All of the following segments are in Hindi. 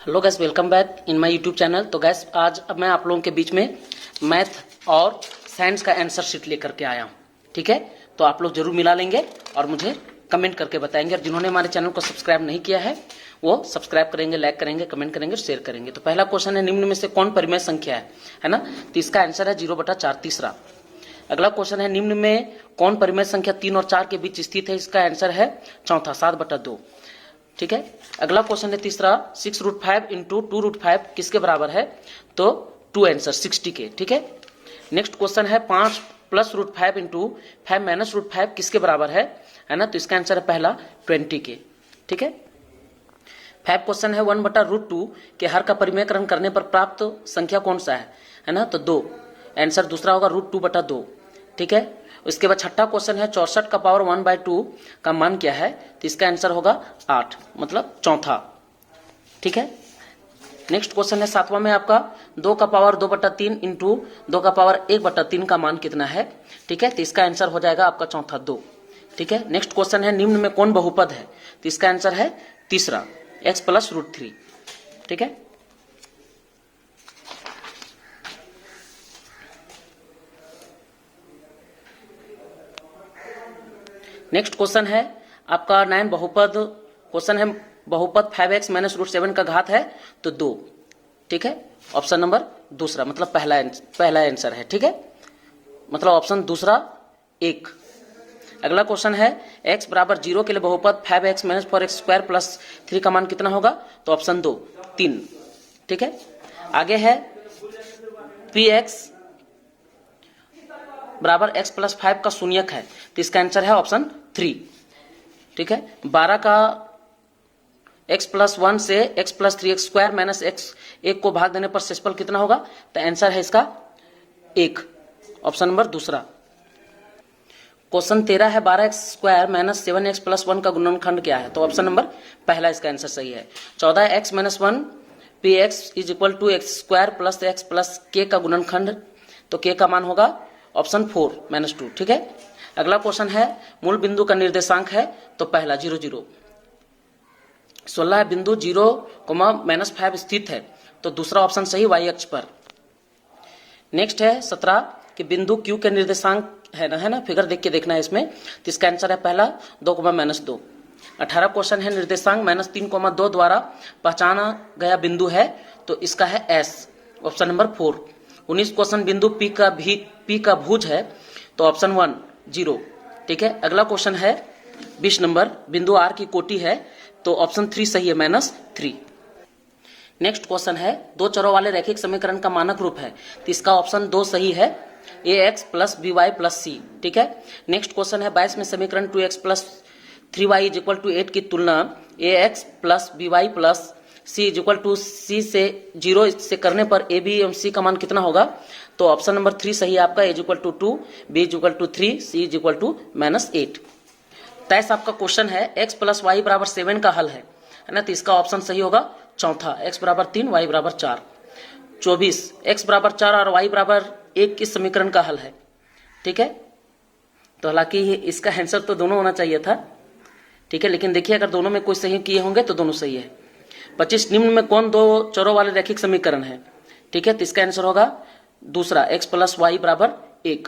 Hello guys, welcome back in my YouTube channel. तो गैस आज अब मैं आप लोगों के बीच में मैथ और साइंस का आंसर शीट लेकर के आया हूँ। ठीक है, तो आप लोग जरूर मिला लेंगे और मुझे कमेंट करके बताएंगे। और जिन्होंने हमारे चैनल को सब्सक्राइब नहीं किया है वो सब्सक्राइब करेंगे, लाइक करेंगे, कमेंट करेंगे, शेयर करेंगे। तो पहला क्वेश्चन है, निम्न में से कौन परिमेय संख्या है ना। तो इसका आंसर है 0/4 तीसरा। अगला क्वेश्चन है, निम्न में कौन परिमेय संख्या 3 और 4 के बीच स्थित है। इसका आंसर है चौथा, 7/2। ठीक है, अगला क्वेश्चन है तीसरा, 6√5 इंटू 2√5 किसके बराबर है। तो 2 आंसर 60 के। ठीक है, नेक्स्ट क्वेश्चन है 5 + √5 इंटू 5 - √5 किसके बराबर है ना। तो इसका आंसर है पहला 20 के। ठीक है, 5 क्वेश्चन है 1/√2 के हर का परिमेयकरण करने पर प्राप्त संख्या कौन सा है ना। तो 2 आंसर दूसरा होगा √2/2। ठीक है, उसके बाद छठा क्वेश्चन है 64 का पावर 1/2 का मान क्या है। तो इसका आंसर होगा 8, मतलब चौथा। ठीक है, नेक्स्ट क्वेश्चन है सातवां में आपका 2 का पावर 2/3 इंटू 2 का पावर 1/3 का मान कितना है। ठीक है, तो इसका आंसर हो जाएगा आपका चौथा 2। ठीक है, नेक्स्ट क्वेश्चन है, निम्न में कौन बहुपद है। तो इसका आंसर है तीसरा, x + √3। ठीक है, नेक्स्ट क्वेश्चन है आपका 9 बहुपद क्वेश्चन है, बहुपद 5x - √7 का घात है तो 2। ठीक है, ऑप्शन नंबर दूसरा, मतलब पहला आंसर है। ठीक है, मतलब ऑप्शन दूसरा 1। अगला क्वेश्चन है x = 0 के लिए बहुपद 5x - 4x² + 3 का मान कितना होगा। तो ऑप्शन 2 3। ठीक है, आगे है px = x + 5 का शून्यक है। तो इसका आंसर है ऑप्शन 3। ठीक है, 12 का x + 1 से x + 3x² - x 1 को भाग देने पर शेषफल कितना होगा। तो आंसर है इसका 1, ऑप्शन नंबर दूसरा। क्वेश्चन 13 है 12x² - 7x + 1 का गुणनखंड क्या है। तो ऑप्शन नंबर पहला इसका आंसर सही है। 14x - 1 px = x² + x + k का गुणनखंड, तो k का मान होगा ऑप्शन 4 -2। ठीक है, अगला क्वेश्चन है मूल बिंदु का निर्देशांक है। तो पहला 0 0। 16 बिंदु 0, -5 स्थित है। तो दूसरा ऑप्शन सही, y अक्ष पर। नेक्स्ट है 17 कि बिंदु Q के निर्देशांक है ना, फिगर देख के देखना है इसमें। तो इसका आंसर है पहला 2, -2। 18 क्वेश्चन है निर्देशांक -3, 2 द्वारा पहचाना गया बिंदु है। तो इसका है S, ऑप्शन नंबर 4। 19 क्वेश्चन बिंदु P का भुज है। तो ऑप्शन 1 0। ठीक है, अगला क्वेश्चन है 20 नंबर, बिंदु R की कोटि है। तो ऑप्शन 3 सही है, -3। नेक्स्ट क्वेश्चन है 2 चरों वाले रैखिक समीकरण का मानक रूप है। तो इसका ऑप्शन 2 सही है, ax + by + c। ठीक है, नेक्स्ट क्वेश्चन है 22 में समीकरण 2x + 3y = 8 की तुलना ax + by + c = c से 0 से करने पर a, b एवं c का मान कितना होगा। तो ऑप्शन नंबर 3 सही है आपका, a = 2, b = 3, c = -8। 23 आपका क्वेश्चन है x + y = 7 का हल है ना। तो इसका ऑप्शन सही होगा चौथा, x = 3, y = 4। 24 x = 4 और y = 1 किस समीकरण का हल है। ठीक है, तो हालांकि इसका आंसर तो दोनों होना चाहिए था। ठीक है, लेकिन देखिए अगर दोनों में कोई सही किए होंगे तो दोनों सही है। 25 निम्न में कौन 2 चरों वाले रैखिक समीकरण है। ठीक है, तो इसका आंसर होगा दूसरा, x + y = 1।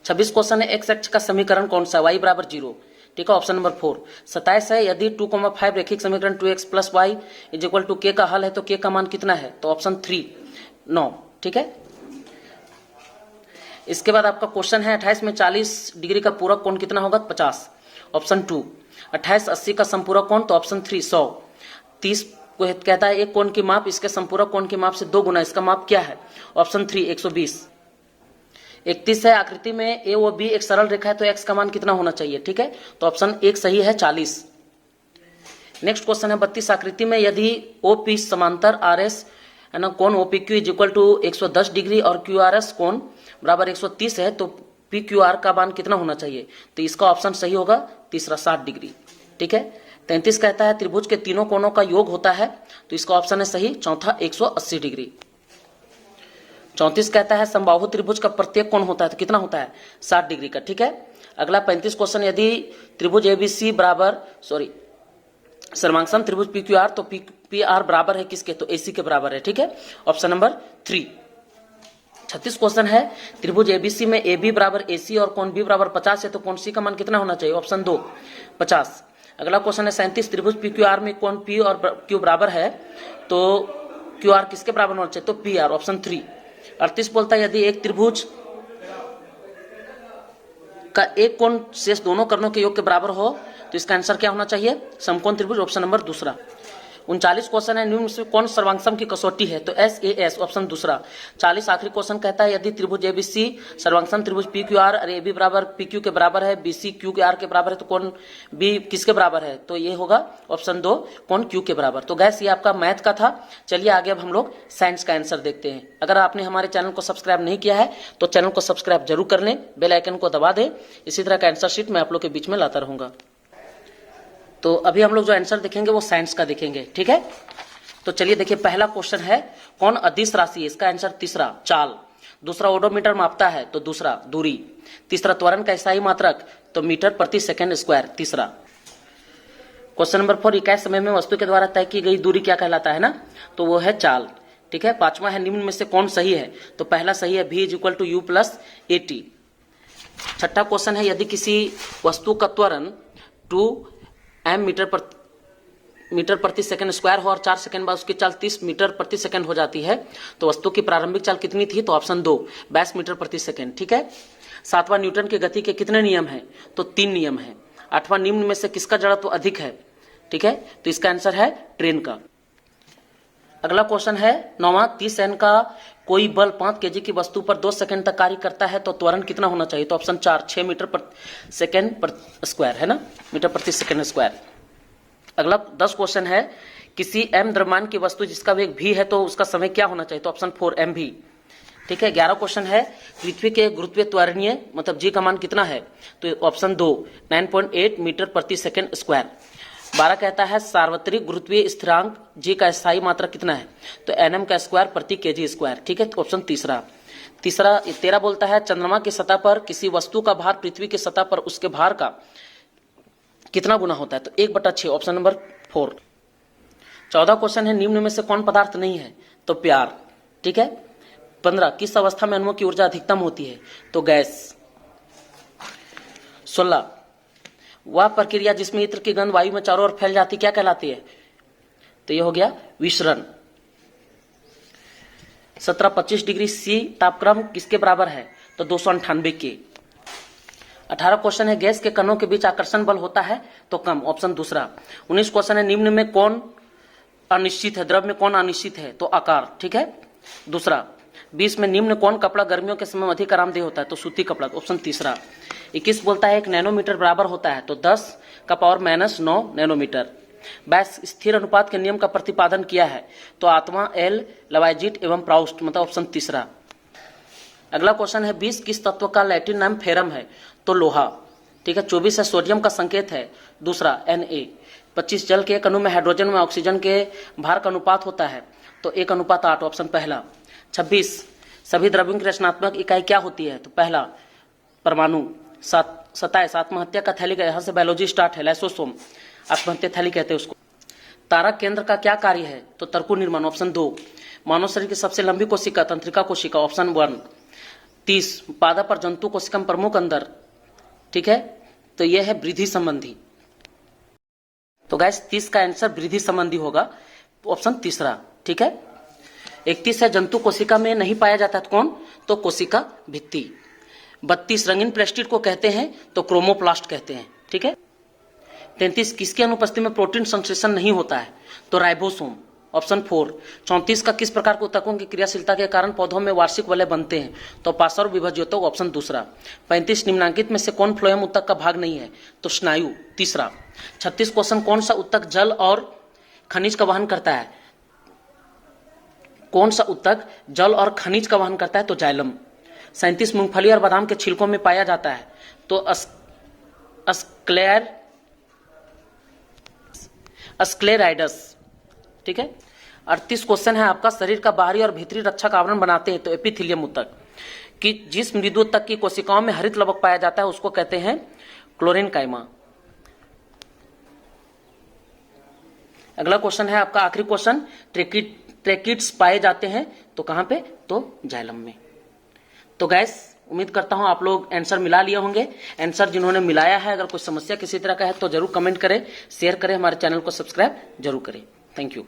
26 क्वेश्चन है x अक्ष का समीकरण कौन सा, y = 0। ठीक है, ऑप्शन नंबर 4। 27 है यदि 2,5 रैखिक समीकरण 2x + y = k का हल है तो k का मान कितना है। तो ऑप्शन 3 9। ठीक है, इसके बाद आपका क्वेश्चन है 28 में 40 डिग्री का पूरक कोण कितना होगा। 50, ऑप्शन 2। 28 80 का संपूरक कोण, तो ऑप्शन 3 100। 30 को कहता है एक कोण की माप इसके संपूरक कोण की माप से 2 गुना, इसका माप क्या है। ऑप्शन 3 120। 31 है आकृति में ए व बी एक सरल रेखा है तो x का मान कितना होना चाहिए। ठीक है, तो ऑप्शन 1 सही है, 40। नेक्स्ट क्वेश्चन है 32 आकृति में यदि OP समांतर RS है ना, कोण OPQ = 110 डिग्री और QRS कोण = 130 है तो PQR का मान कितना होना चाहिए। तो इसका ऑप्शन सही होगा तीसरा, 60 डिग्री। ठीक है, 33 कहता है त्रिभुज के तीनों कोणों का योग होता है। तो इसका ऑप्शन है सही, चौथा 180 डिग्री। 34 कहता है समबाहु त्रिभुज का प्रत्येक कोण होता है तो कितना होता है, 60 डिग्री का। ठीक है, अगला 35 क्वेश्चन यदि त्रिभुज ABC बराबर सर्वांगसम त्रिभुज PQR तो पी आर बराबर है किसके, तो AC के बराबर है। ठीक है, ऑप्शन नंबर 3। 36 क्वेश्चन है, त्रिभुज ABC में AB बराबर AC और कोण B बराबर 50 है, तो कोण C का मान कितना होना चाहिए, ऑप्शन 2 50। अगला क्वेश्चन है 37, त्रिभुज PQR में कोण P और Q बराबर है, तो QR किसके बराबर होना चाहिए, तो PR, ऑप्शन 3। 38 बोलता है यदि एक त्रिभुज का एक कोण शेष दोनों करणों के योग के बराबर हो तो इसका आंसर क्या होना चाहिए, समकोण त्रिभुज, ऑप्शन नंबर 2। 39 क्वेश्चन है, निम्न में कौन सर्वांगसम की कसौटी है, तो SAS, ऑप्शन 2। 40 आखिरी क्वेश्चन कहता है यदि त्रिभुज ABC सर्वांगसम त्रिभुज PQR और AB बराबर PQ के बराबर है, BC QR के बराबर है, तो कौन B किसके बराबर है, तो ये होगा ऑप्शन 2 कौन Q के बराबर। तो गैस ये आपका मैथ का था। चलिए आगे अब हम लोग साइंस का आंसर देखते हैं। अगर आपने हमारे चैनल को सब्सक्राइब नहीं किया है तो चैनल को सब्सक्राइब जरूर कर लें, बेल आइकन को दबा दें। इसी तरह का आंसर शीट मैं आप लोग के बीच में लाता रहूंगा। तो अभी हम लोग जो आंसर देखेंगे वो साइंस का देखेंगे। ठीक है, तो चलिए देखिए, पहला क्वेश्चन है कौन अदिश राशि है, इसका आंसर 3 चाल। दूसरा ओडोमीटर मापता है, तो 2 दूरी। तीसरा त्वरण का स्थायी मात्रक, तो मीटर प्रति सेकंड स्क्वायर, 3। क्वेश्चन नंबर 4, इकाई समय में वस्तु के द्वारा तय की गई दूरी क्या कहलाता है ना, तो वो है चाल। ठीक है, 5वां है निम्न में से कौन सही है, तो पहला सही है V = U + AT। 6ठा क्वेश्चन है यदि किसी वस्तु का त्वरण 2 m मीटर प्रति सेकंड स्क्वायर हो और 4 सेकंड बाद उसकी चाल 30 मीटर प्रति सेकंड हो जाती है, तो वस्तु की प्रारंभिक चाल कितनी थी, तो ऑप्शन 2 22 मीटर प्रति सेकंड। ठीक है, 7वां न्यूटन की गति के कितने नियम हैं, तो 3 नियम हैं। 8वां निम्न में से किसका जड़त्व अधिक है, ठीक है, तो इसका आंसर है ट्रेन का। अगला क्वेश्चन है 9वां, 30 N का कोई बल 5 kg की वस्तु पर 2 सेकंड तक कार्य करता है, तो त्वरण कितना होना चाहिए, तो ऑप्शन 4 6 मीटर प्रति सेकंड स्क्वायर है ना, मीटर प्रति सेकंड स्क्वायर। अगला 10 क्वेश्चन है किसी m द्रव्यमान की वस्तु जिसका वेग v है तो उसका समय क्या होना चाहिए, तो ऑप्शन 4 mv। ठीक है, 11 क्वेश्चन है पृथ्वी के गुरुत्वीय त्वरणीय मतलब g का मान कितना है, तो ऑप्शन 2 9.8 मीटर प्रति सेकंड स्क्वायर। 12 कहता है सार्वत्रिक गुरुत्वीय स्थिरांक g का स्थायी मात्रक कितना है, तो nm का स्क्वायर प्रति kg स्क्वायर। ठीक है, तो ऑप्शन 3। 13 बोलता है चंद्रमा की सतह पर किसी वस्तु का भार पृथ्वी की सतह पर उसके भार का कितना गुना होता है, तो 1/6, ऑप्शन नंबर 4। 14 क्वेश्चन है निम्न में से कौन पदार्थ नहीं है, तो प्यार। ठीक है, 15 किस अवस्था में अणुओं की ऊर्जा अधिकतम होती है, तो गैस। 16 वह प्रक्रिया जिसमें इत्र की गंध वायु में चारों ओर फैल जाती क्या कहलाती है, तो यह हो गया विसरण। 17 25 डिग्री C तापक्रम किसके बराबर है, तो 298 के। 18 क्वेश्चन है गैस के कणों के बीच आकर्षण बल होता है, तो कम, ऑप्शन 2। 19 क्वेश्चन है निम्न में कौन अनिश्चित है, द्रव में कौन अनिश्चित है, तो आकार। ठीक है, 2। 20 में निम्न कौन कपड़ा गर्मियों के समय अधिक आरामदेह होता है, तो सूती कपड़ा, ऑप्शन 3। 21 बोलता है 1 नैनोमीटर बराबर होता है, तो 10 का पावर -9 नैनोमीटर। 22 स्थिर अनुपात के नियम का प्रतिपादन किया है, तो आत्मा एल लवाइजिट एवं प्राउस्ट, मतलब ऑप्शन 3। अगला क्वेश्चन है 20 किस तत्व का लैटिन नाम फेरम है, तो लोहा। ठीक है, 24 है सोडियम का संकेत है, 2 Na। 25 जल के एक अणु में हाइड्रोजन में ऑक्सीजन के भार का अनुपात होता है, तो 1:8, ऑप्शन पहला। 26 सभी द्रव्यों की रचनात्मक इकाई क्या होती है, तो पहला परमाणु। 27 आत्महत्या का थैली, यहाँ से बायोलॉजी स्टार्ट है, लाइसोसोम आत्महत्या थैली कहते हैं उसको। तारा केंद्र का क्या कार्य है, तो तर्कु निर्माण, ऑप्शन 2। मानव शरीर की सबसे लंबी कोशिका तंत्रिका कोशिका, ऑप्शन 1। 30 पादा पर जंतु कोशिका प्रमुख अंदर। ठीक है, तो यह है वृद्धि संबंधी, तो गैस 30 का आंसर वृद्धि संबंधी होगा, ऑप्शन 3। ठीक है, 31 है जंतु कोशिका में नहीं पाया जाता, तो कौन, तो कोशिका भित्ति। 32 रंगीन प्लास्टिड को कहते हैं, तो क्रोमोप्लास्ट कहते हैं। ठीक है, 33 किसकी अनुपस्थिति में प्रोटीन संश्लेषण नहीं होता है, तो राइबोसोम, ऑप्शन 4। 34 का किस प्रकार के ऊतकों की क्रियाशीलता के कारण पौधों में वार्षिक वलय बनते हैं, तो पार्श्व विभाज्योतक, ऑप्शन 2। 35 निम्नांकित में से कौन फ्लोएम ऊतक का भाग नहीं है, तो स्नायु, 3। 36 क्वेश्चन कौन सा ऊतक जल और खनिज का वहन करता है, कौन सा ऊतक जल और खनिज का वहन करता है, तो जाइलम। 37 मूंगफली और बादाम के छिलकों में पाया जाता है, तो स्क्लेराइडस। ठीक है, 38 क्वेश्चन है आपका शरीर का बाहरी और भीतरी रक्षक आवरण बनाते हैं, तो एपिथेलियम ऊतक। कि जिस मृदु ऊतक की कोशिकाओं में हरित लवक पाया जाता है उसको कहते हैं क्लोरेनकाइमा। अगला क्वेश्चन है आपका आखिरी क्वेश्चन, ट्रेकिड्स पाए जाते हैं तो कहां पे, तो जाइलम में। तो गैस उम्मीद करता हूं आप लोग आंसर मिला लिए होंगे। आंसर जिन्होंने मिलाया है, अगर कोई समस्या किसी तरह का है तो जरूर कमेंट करें, शेयर करें, हमारे चैनल को सब्सक्राइब जरूर करें। Thank you.